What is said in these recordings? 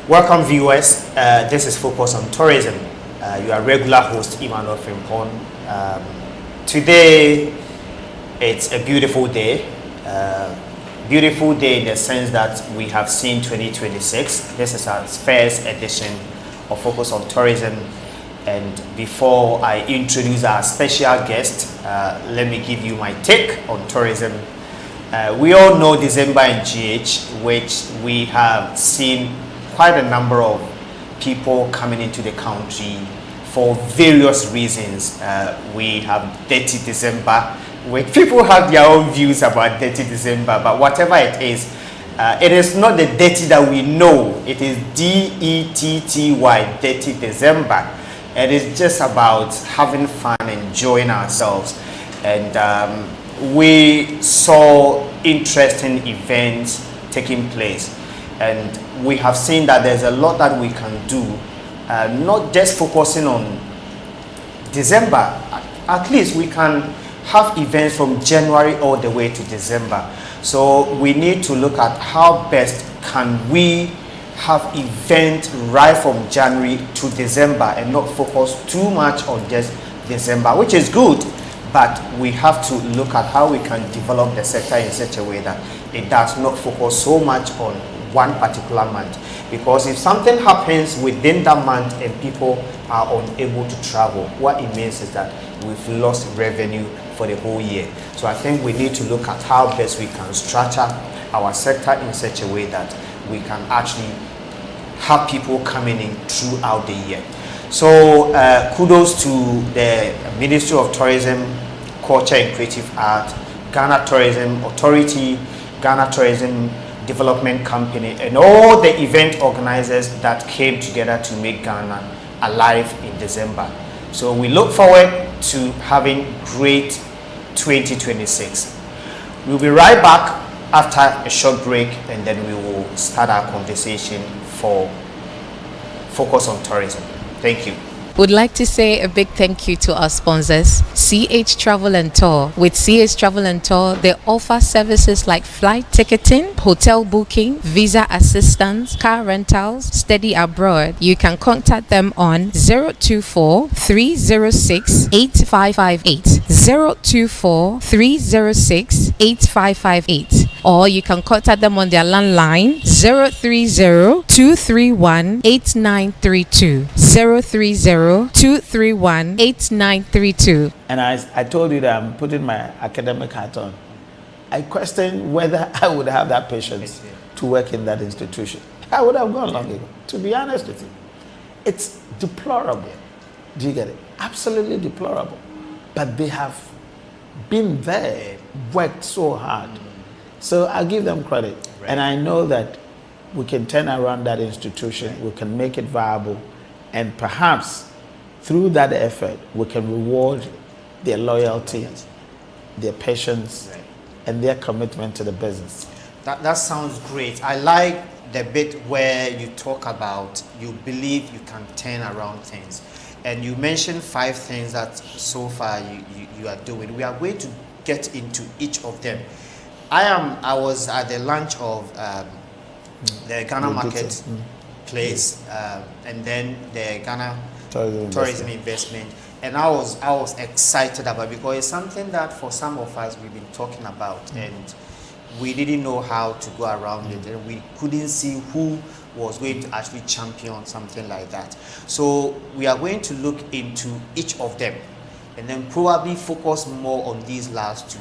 Welcome viewers, this is Focus on Tourism. Your regular host Emmanuel Frimpong. Today it's a beautiful day. Beautiful day in the sense that we have seen 2026. This is our first edition of Focus on Tourism. And before I introduce our special guest, let me give you my take on tourism. We all know December in GH, which we have seen quite a number of people coming into the country for various reasons. We have Dirty December, where people have their own views about Dirty December, but whatever it is not the dirty that we know. It is DETTY, Dirty December. It is just about having fun, enjoying ourselves. And we saw interesting events taking place. And we have seen that there's a lot that we can do, not just focusing on December. At least we can have events from January all the way to December. So we need to look at how best can we have events right from January to December and not focus too much on just December, which is good, but we have to look at how we can develop the sector in such a way that it does not focus so much on one particular month. Because if something happens within that month and people are unable to travel, what it means is that we've lost revenue for the whole year. So I think we need to look at how best we can structure our sector in such a way that we can actually have people coming in throughout the year. So kudos to the Ministry of Tourism, Culture and Creative Art, Ghana Tourism Authority, Ghana Tourism Development Company, and all the event organizers that came together to make Ghana alive in December. So we look forward to having great 2026. We'll be right back after a short break, and then we will start our conversation for Focus on Tourism. Thank you. Would like to say a big thank you to our sponsors, CH Travel and Tour. With CH Travel and Tour, they offer services like flight ticketing, hotel booking, visa assistance, car rentals, study abroad. You can contact them on 024 306 8558, 024 306 8558, or you can contact them on their landline 030 231 8932, 030 231 8932. And I told you that I'm putting my academic hat on. I questioned whether I would have that patience to work in that institution. I would have gone long ago, to be honest with you. It's deplorable. Do you get it? Absolutely deplorable. But they have been there, worked so hard. So I give them credit. Right. And I know that we can turn around that institution, we can make it viable, and perhaps through that effort, we can reward their loyalty, their patience, and their commitment to the business. That sounds great. I like the bit where you talk about you believe you can turn around things. And you mentioned 5 things that so far you are doing. We are going to get into each of them. I was at the launch of the Ghana Market Place, and then the Ghana Tourism Investment, and I was excited about it because it's something that for some of us we've been talking about, and we didn't know how to go around it, and we couldn't see who was going to actually champion something like that. So we are going to look into each of them and then probably focus more on these last 2.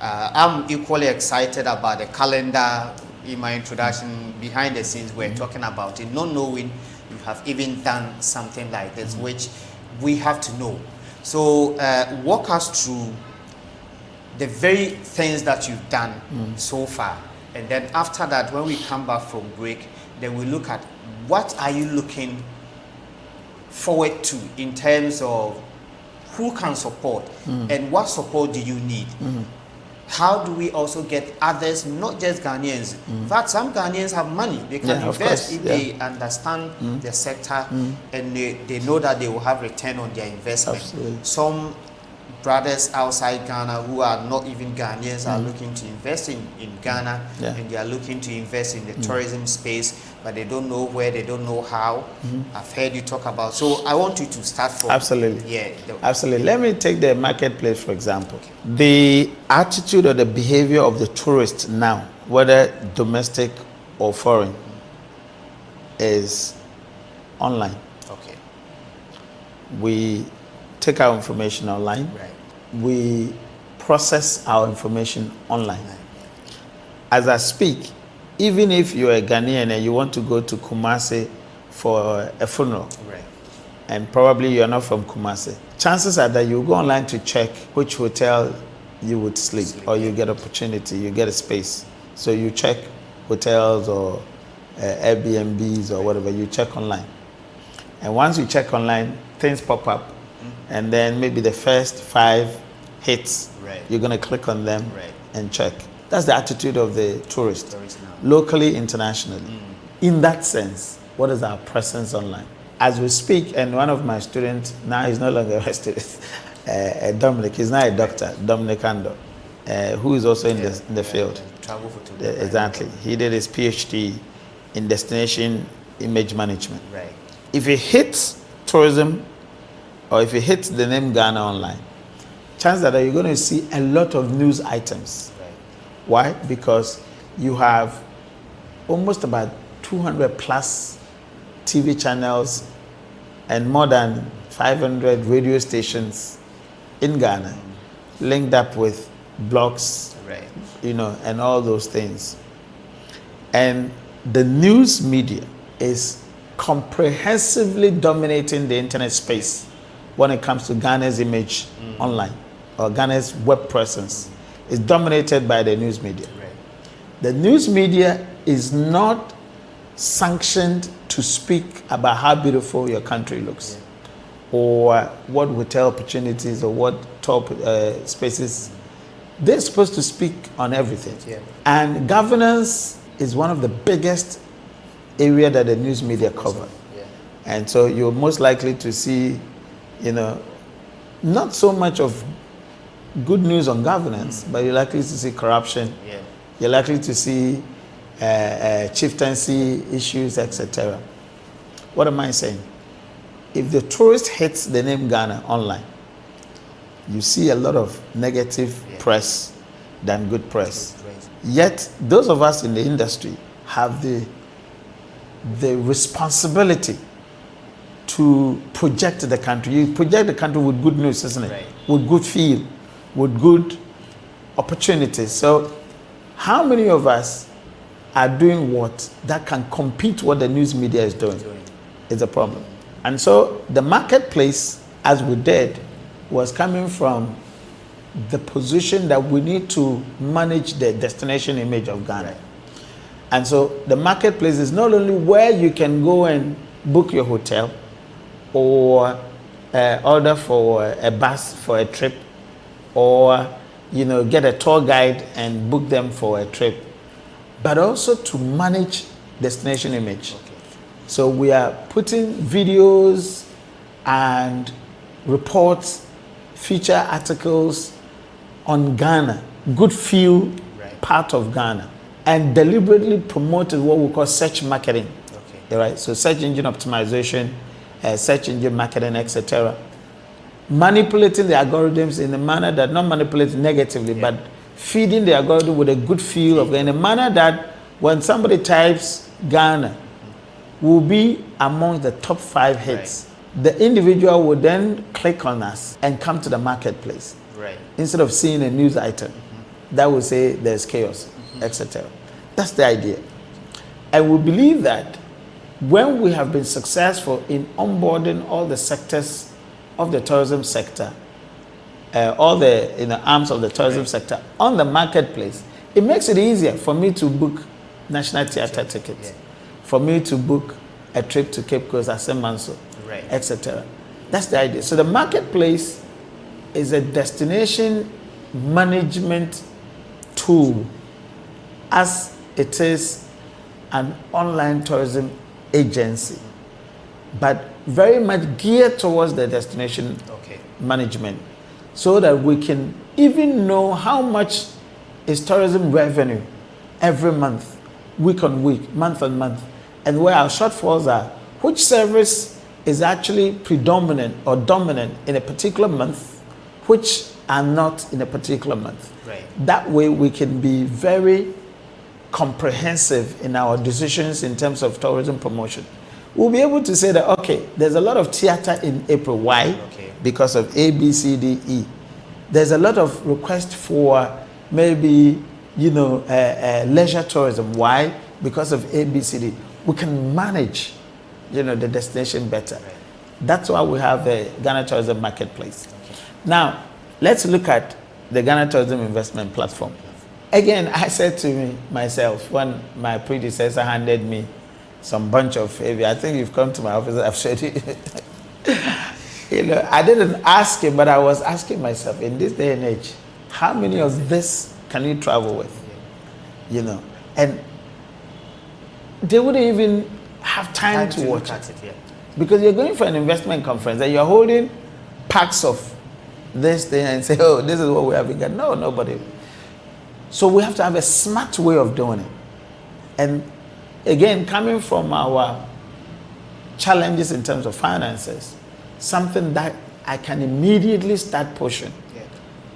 I'm equally excited about the calendar. In my introduction, behind the scenes, we're talking about it, not knowing you have even done something like this, which we have to know. So walk us through the very things that you've done so far. And then after that, when we come back from break, then we look at what are you looking forward to in terms of who can support and what support do you need. How do we also get others, not just Ghanaians? In fact, some Ghanaians have money. They can invest if they understand the sector and they know that they will have return on their investment. Absolutely. Some brothers outside Ghana who are not even Ghanaians are looking to invest in Ghana, and they are looking to invest in the tourism space, but they don't know where, they don't know how. I've heard you talk about. So I want you to start from. Absolutely. Yeah. Absolutely. Let me take the marketplace, for example. The attitude or the behavior of the tourists now, whether domestic or foreign, is online. Okay. We take our information online. Right. We process our information online. As I speak, even if you're a Ghanaian and you want to go to Kumasi for a funeral, Right. and probably you're not from Kumasi, chances are that you go online to check which hotel you would sleep, or you get opportunity, you get a space. So you check hotels or Airbnbs or whatever, you check online. And once you check online, things pop up. And then maybe the first 5 hits, Right. you're going to click on them Right. and check. That's the attitude of the tourist, Tourist now. locally, internationally. In that sense, what is our presence online? As we speak, and one of my students, now he's no longer a student, Dominic, he's now a doctor, Dominic Ando, who is also in the field. Travel photography. Exactly. He did his PhD in destination image management. Right. If it hits tourism, or if it hits the name Ghana online, chances are that you're going to see a lot of news items. Right. Why? Because you have almost about 200 plus TV channels and more than 500 radio stations in Ghana, linked up with blogs, Right. and all those things. And the news media is comprehensively dominating the internet space when it comes to Ghana's image online, or Ghana's web presence. Is dominated by the news media. Right. The news media is not sanctioned to speak about how beautiful your country looks, or what hotel opportunities, or what top spaces. They're supposed to speak on everything. Yeah. And governance is one of the biggest area that the news media cover. Yeah. And so you're most likely to see, not so much of good news on governance, but you're likely to see corruption. Yeah. You're likely to see chieftaincy issues, etc. What am I saying? If the tourist hits the name Ghana online, you see a lot of negative press than good press. Yet, those of us in the industry have the responsibility to project the country. You project the country with good news, isn't it? Right. With good feel, with good opportunities. So, how many of us are doing what that can compete what the news media is doing? It's a problem. And so, the marketplace, as we did, was coming from the position that we need to manage the destination image of Ghana. Right. And so the marketplace is not only where you can go and book your hotel, or order for a bus for a trip, or get a tour guide and book them for a trip, but also to manage destination image. Okay. So we are putting videos and reports, feature articles on Ghana, good feel part of Ghana, and deliberately promoted what we call search marketing. Okay. Right? So search engine optimization, search engine marketing, etc. Manipulating the algorithms in a manner that, not manipulating negatively, but feeding the algorithm with a good feel of, in a manner that when somebody types Ghana, will be among the top 5 hits. Right. The individual will then click on us and come to the marketplace. Right. Instead of seeing a news item that will say there's chaos, etc. That's the idea. And we believe that when we have been successful in onboarding all the sectors of the tourism sector, all the arms of the tourism sector on the marketplace, it makes it easier for me to book National Theatre tickets, for me to book a trip to Cape Coast, Asemanso, etc. That's the idea. So the marketplace is a destination management tool, as it is an online tourism agency, but very much geared towards the destination management. so that we can even know how much is tourism revenue every month, week on week, month on month, and where our shortfalls are, which service is actually predominant or dominant in a particular month, which are not in a particular month. Right. That way we can be very comprehensive in our decisions in terms of tourism promotion. We'll be able to say that, okay, there's a lot of theater in April. Why? Okay. Because of A, B, C, D, E. There's a lot of requests for maybe, leisure tourism. Why? Because of A, B, C, D. We can manage, the destination better. Right. That's why we have the Ghana Tourism Marketplace. Okay. Now, let's look at the Ghana Tourism Investment Platform. Again, I said to myself when my predecessor handed me some bunch of, I think you've come to my office, I've showed you. I didn't ask him, but I was asking myself, in this day and age, how many of this can you travel with? And they wouldn't even have time to watch it. Because you're going for an investment conference and you're holding packs of this thing and say, oh, this is what we have in Ghana. No, nobody. So we have to have a smart way of doing it. And again, coming from our challenges in terms of finances, something that I can immediately start pushing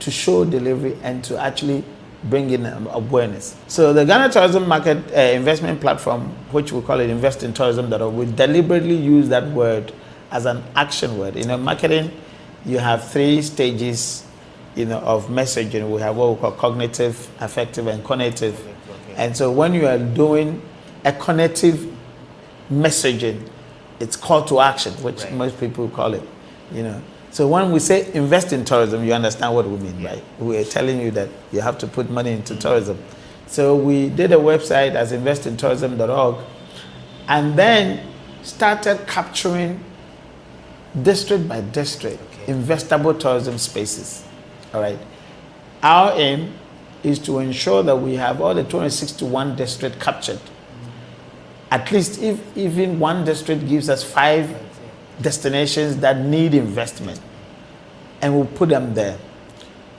to show delivery and to actually bring in awareness. So the Ghana Tourism Market Investment Platform, which we call it investingtourism.org, we deliberately use that word as an action word. Marketing, you have 3 stages of messaging. We have what we call cognitive, affective, and cognitive. Okay. And so when you are doing a cognitive messaging, it's call to action, which most people call it. So when we say invest in tourism, you understand what we mean, right? We're telling you that you have to put money into tourism. So we did a website as investingtourism.org, and then started capturing district by district investable tourism spaces. All right. Our aim is to ensure that we have all the 261 districts captured. At least if even one district gives us 5 destinations that need investment, and we'll put them there.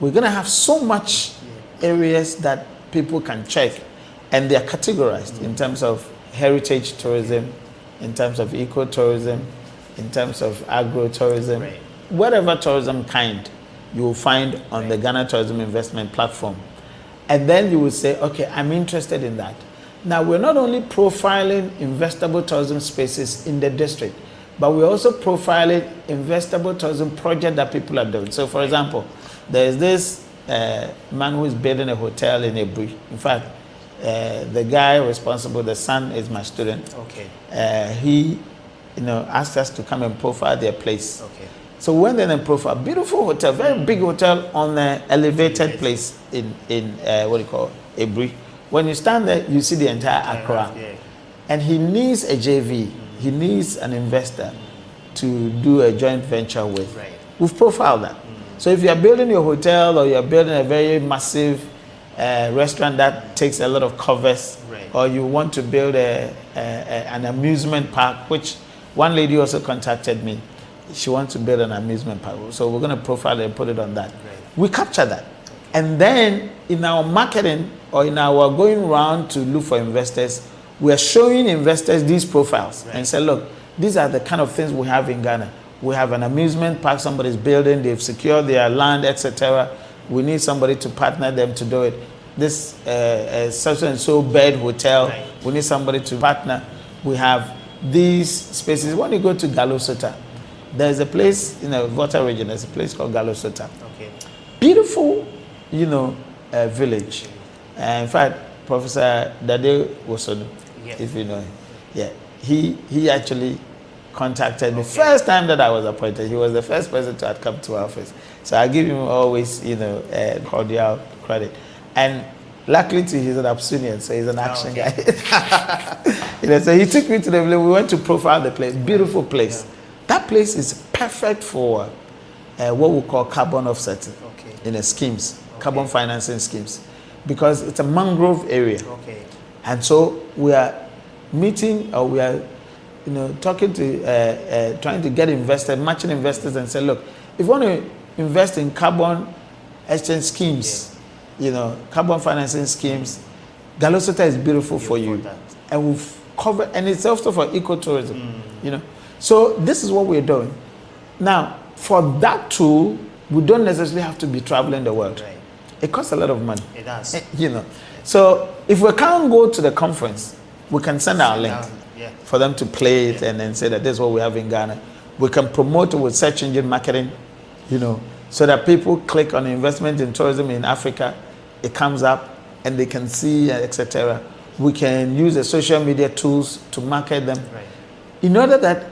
We're going to have so much areas that people can check, and they're categorized in terms of heritage tourism, in terms of ecotourism, in terms of agro-tourism, whatever tourism kind you will find on the Ghana Tourism Investment Platform. And then you will say, okay, I'm interested in that. Now, we're not only profiling investable tourism spaces in the district, but we're also profiling investable tourism projects that people are doing. So, for example, there's this man who is building a hotel in Ebri. In fact, the guy responsible, the son is my student. Okay. He, asked us to come and profile their place. Okay. So we went there and profile. Beautiful hotel, very big hotel on an elevated place in Ebri. When you stand there, you see the entire Accra. And he needs a JV. He needs an investor to do a joint venture with. We've profiled that. So if you're building your hotel or you're building a very massive restaurant that takes a lot of covers, or you want to build an amusement park, which one lady also contacted me. She wants to build an amusement park. So we're going to profile it and put it on that. We capture that. And then in our marketing or in our going around to look for investors, we are showing investors these profiles and say, look, these are the kind of things we have in Ghana. We have an amusement park somebody's building, they've secured their land, etc. We need somebody to partner them to do it. This such and so bed hotel, we need somebody to partner. We have these spaces. When you go to Galosota, there's a place in the Volta region, there's a place called Galosota. Okay. Beautiful, village. In fact, Professor Dade Wosono, if you know him, he actually contacted me. First time that I was appointed, he was the first person to have come to our office. So I give him always, cordial credit. And luckily, he's an Absunian, so he's an action guy. So he took me to the village. We went to profile the place. Beautiful place. That place is perfect for what we call carbon offsetting in the schemes, carbon financing schemes, because it's a mangrove area. And so we are meeting, or we are, talking to, trying to get investors, matching investors, and say, look, if you want to invest in carbon exchange schemes, carbon financing schemes. Galosota is beautiful for you. And we've covered, and it's also for ecotourism, So this is what we're doing. Now, for that tool, we don't necessarily have to be traveling the world. Right. It costs a lot of money. It does. So if we can't go to the conference, we can send our link for them to play it and then say that this is what we have in Ghana. We can promote it with search engine marketing, so that people click on investment in tourism in Africa, it comes up and they can see, etc. We can use the social media tools to market them in order that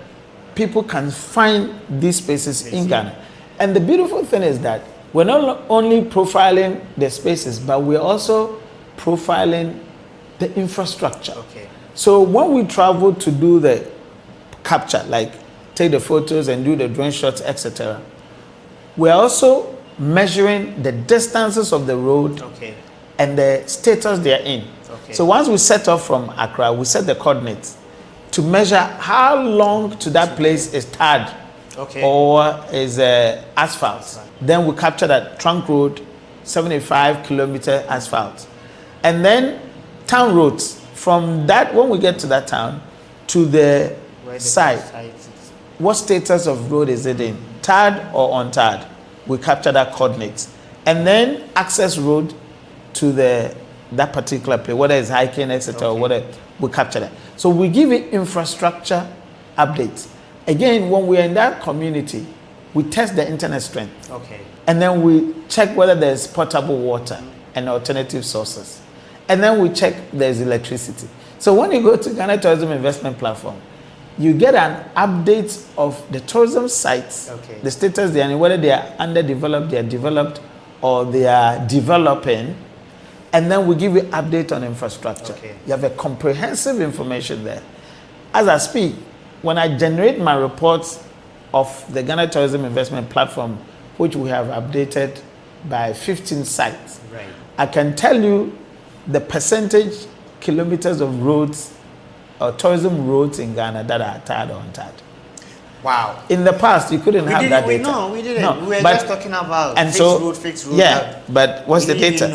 people can find these spaces in Ghana. And the beautiful thing is that we're not only profiling the spaces, but we're also profiling the infrastructure. Okay. So when we travel to do the capture, like take the photos and do the drone shots, etc., we're also measuring the distances of the road and the status they are in. Okay. So once we set off from Accra, we set the coordinates to measure how long to that place is tarred or is asphalt. Then we capture that trunk road, 75-kilometer asphalt. And then town roads. From that, when we get to that town, to the site, what status of road is it in? Tarred or untarred? We capture that coordinates. And then access road to that particular place, whether it's hiking, etc., or whatever, we capture that. So we give it infrastructure updates. Again, when we're in that community, we test the internet strength. And then we check whether there's potable water and alternative sources. And then we check there's electricity. So when you go to Ghana Tourism Investment Platform, you get an update of the tourism sites, the status they are in, whether they are underdeveloped, they are developed, or they are developing. And then we give you update on infrastructure. You have a comprehensive information there. As I speak, when I generate my reports of the Ghana Tourism Investment Platform, which we have updated by 15 sites, I can tell you the percentage kilometers of roads or tourism roads in Ghana that are tarred or untarred. Wow. In the past, you couldn't have that data. No, we didn't. No, we were just talking about fixed road. Yeah, but what's the data?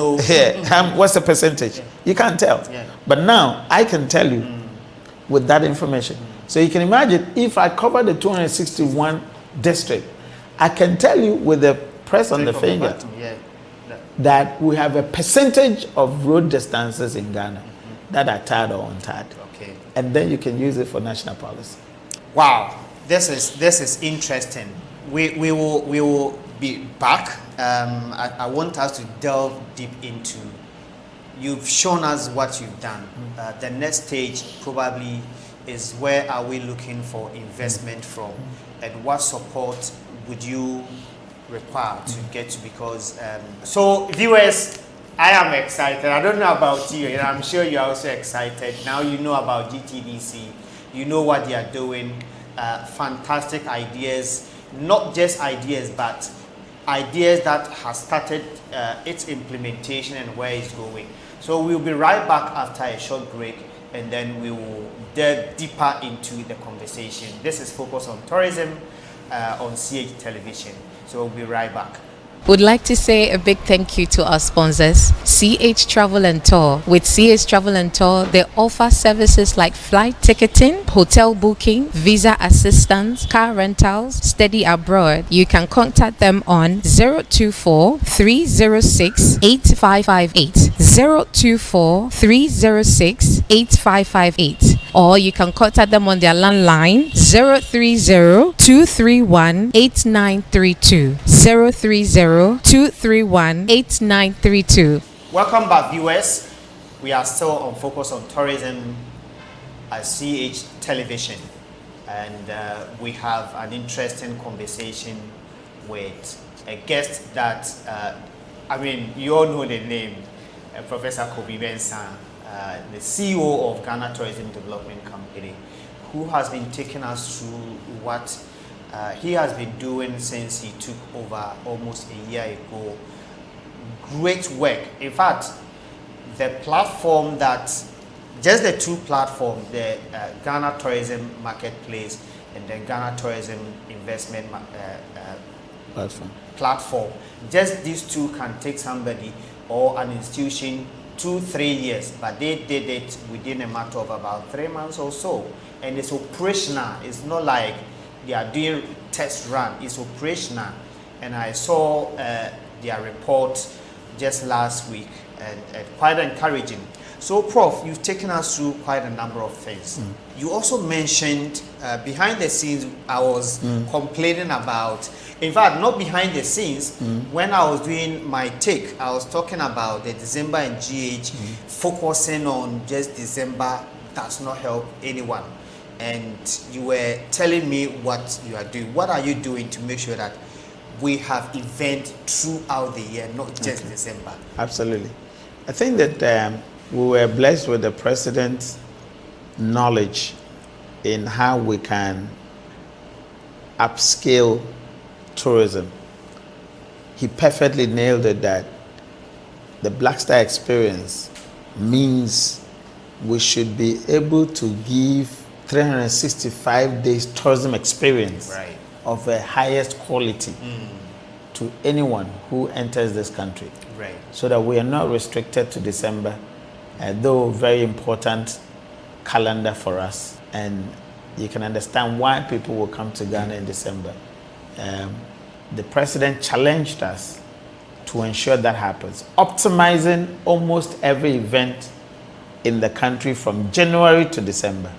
What's the percentage? You can't tell. But now, I can tell you with that information. So you can imagine if I cover the 261 district, I can tell you with the press on the finger that we have a percentage of road distances in Ghana that are tarred or untarred. And then you can use it for national policy. Wow. This is interesting. We will be back. I want us to delve deep into. You've shown us what you've done. The next stage probably is where are we looking for investment from, and what support would you require to get to? Because so viewers, I am excited. I don't know about you, and I'm sure you're also excited. Now you know about GTDC. You know what they are doing. Fantastic ideas, not just ideas, but ideas that has started its implementation and where it's going. So we'll be right back after a short break, and then we will delve deeper into the conversation. This is Focus on Tourism on CH Television. So we'll be right back. Would like to say a big thank you to our sponsors, CH Travel and Tour. With CH Travel and Tour, they offer services like flight ticketing, hotel booking, visa assistance, car rentals, study abroad. You can contact them on 024 306 8558, 024 306 8558. Or you can contact them on their landline 030-231-8932, 030-231-8932. Welcome back, viewers. We are still on Focus on Tourism at CH Television, and we have an interesting conversation with a guest that, you all know the name, Professor Kobby, the CEO of Ghana Tourism Development Company, who has been taking us through what he has been doing since he took over almost a year ago. Great work. In fact, the platform just the two platforms, the Ghana Tourism Marketplace and the Ghana Tourism Investment platform. Just these two can take somebody or an institution 2-3 years, but they did it within a matter of about 3 months or so. And it's operational. It's not like they are doing test run. It's operational. And I saw their report just last week, and quite encouraging. So, Prof, you've taken us through quite a number of things. You also mentioned behind the scenes, I was complaining about, in fact, not behind the scenes, when I was doing my take, I was talking about the December and GH, focusing on just December does not help anyone. And you were telling me what you are doing. What are you doing to make sure that we have events throughout the year, not just December? Absolutely. I think that we were blessed with the president's knowledge in how we can upscale tourism. He perfectly nailed it that the Black Star experience means we should be able to give 365 days tourism experience of the highest quality to anyone who enters this country. So that we are not restricted to December, though very important calendar for us. And you can understand why people will come to Ghana in December. The president challenged us to ensure that happens, optimizing almost every event in the country from January to December.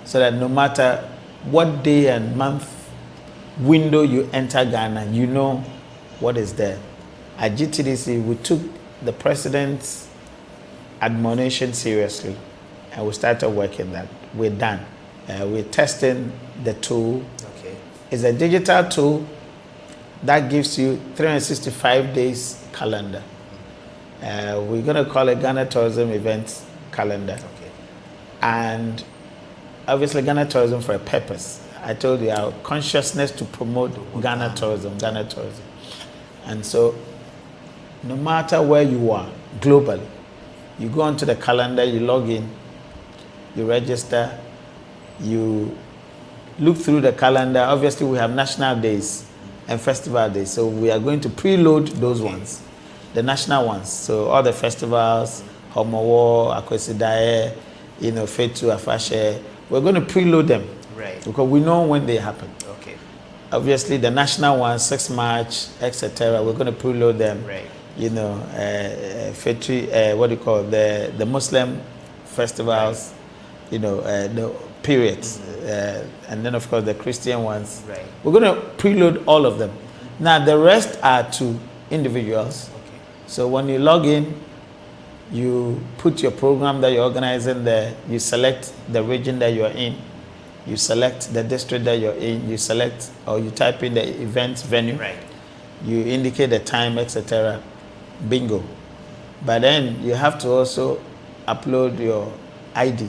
So that no matter what day and month window you enter Ghana, you know what is there. At GTDC, we took the president's admonition seriously, and we started working that. We're done. We're testing the tool. It's a digital tool that gives you 365 days calendar. We're going to call it Ghana Tourism Events Calendar. And obviously Ghana Tourism for a purpose. I told you our consciousness to promote Ghana Tourism. And so no matter where you are globally, you go onto the calendar, you log in, you register, you look through the calendar. Obviously we have national days and festival days, so we are going to preload those ones, the national ones. So all the festivals, Homowo, Akwesidae, Fetu, Afashe, we're going to preload them because we know when they happen. Obviously the national ones, 6 March, etc., we're going to preload them. Fetu, what do you call it? The Muslim festivals, the periods, and then of course the Christian ones. We're going to preload all of them. Now the rest are to individuals. So when you log in, you put your program that you're organizing there, you select the region that you're in, you select the district that you're in, you select or you type in the event venue, you indicate the time, etc. Bingo. But then you have to also upload your ID.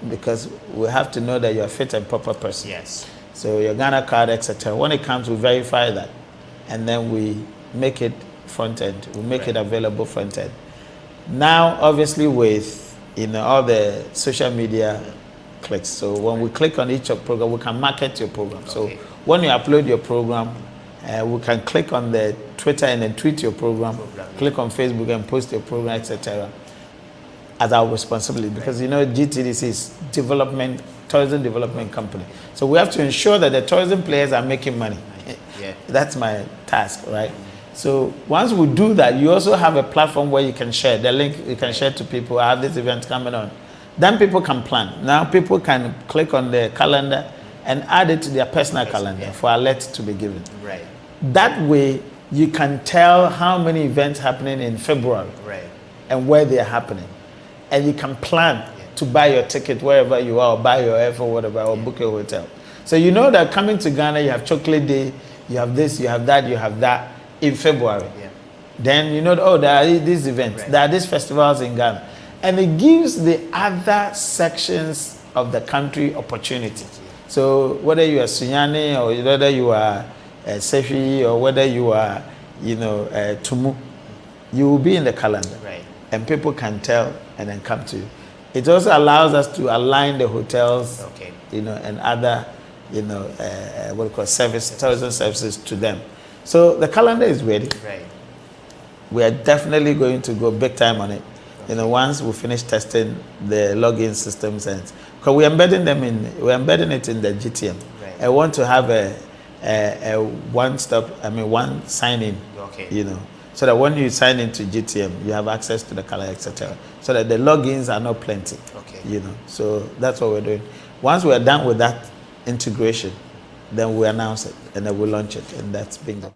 Because we have to know that you're a fit and proper person. So your Ghana card, etc. When it comes, we verify that. And then we make it front end. We make it available front end. Now, obviously with all the social media clicks. So when we click on each program, we can market your program. So when you upload your program, we can click on the Twitter and then tweet your program, click on Facebook and post your program, etc. as our responsibility, because GTDC is tourism development company. So we have to ensure that the tourism players are making money. That's my task, right? So once we do that, you also have a platform where you can share the link. You can share to people. I have this event coming on. Then people can plan. Now people can click on the calendar and add it to their personal calendar for alert to be given. That way, you can tell how many events happening in February and where they are happening. And you can plan to buy your ticket wherever you are, or buy your air for whatever, or book a hotel. So you know that coming to Ghana, you have Chocolate Day, you have this, you have that in February. Then there are these events, there are these festivals in Ghana. And it gives the other sections of the country opportunity. So whether you are Sunyani, or whether you are Sefi, or whether you are, Tumu, you will be in the calendar. And people can tell and then come to you. It also allows us to align the hotels, and other, tourism services to them. So the calendar is ready. Right. We are definitely going to go big time on it. You know, once we finish testing the login systems, and because we're embedding it in the GTM. Right. I want to have a one sign-in. Okay. You know, so that when you sign into GTM, you have access to the calendar, etc. So that the logins are not plenty. Okay. You know, so that's what we're doing. Once we're done with that integration, then we announce it and then we launch it, and that's bingo.